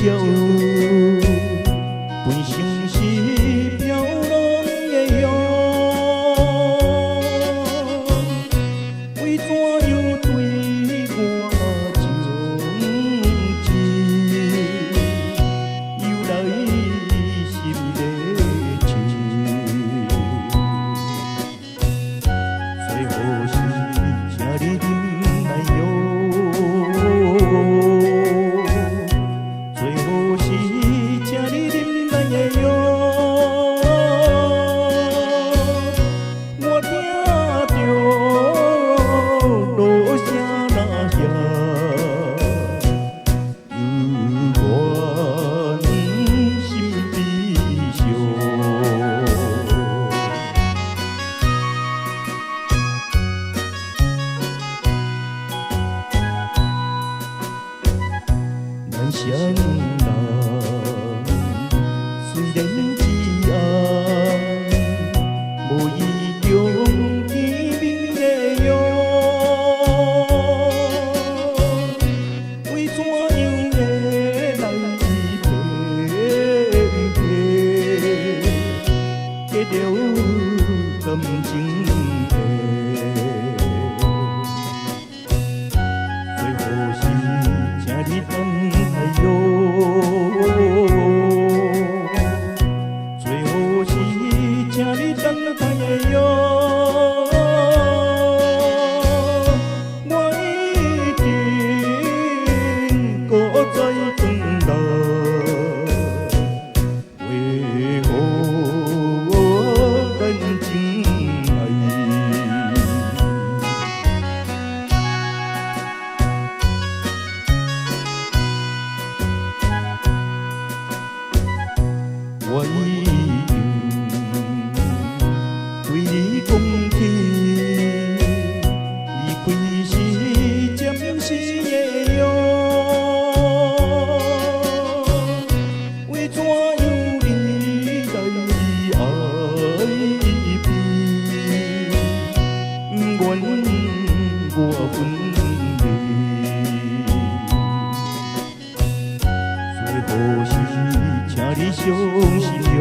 照，本性是飘浪的涌，为怎样对我情深，又来心内情，最后是请你忍耐哟。最后是请你忍耐的哟，我听着落声呐响，犹原心悲伤。咱双人虽然只爱，无意中见面的约，为怎样会来骗骗，结着感情债。最后是请你等待哟，最后是请你等待的哟，我一定搁再等待，为何咱真爱？我已经对你讲起，离开是暂时的约，为怎样你来爱变，不愿我分离，最后是请你相信哟。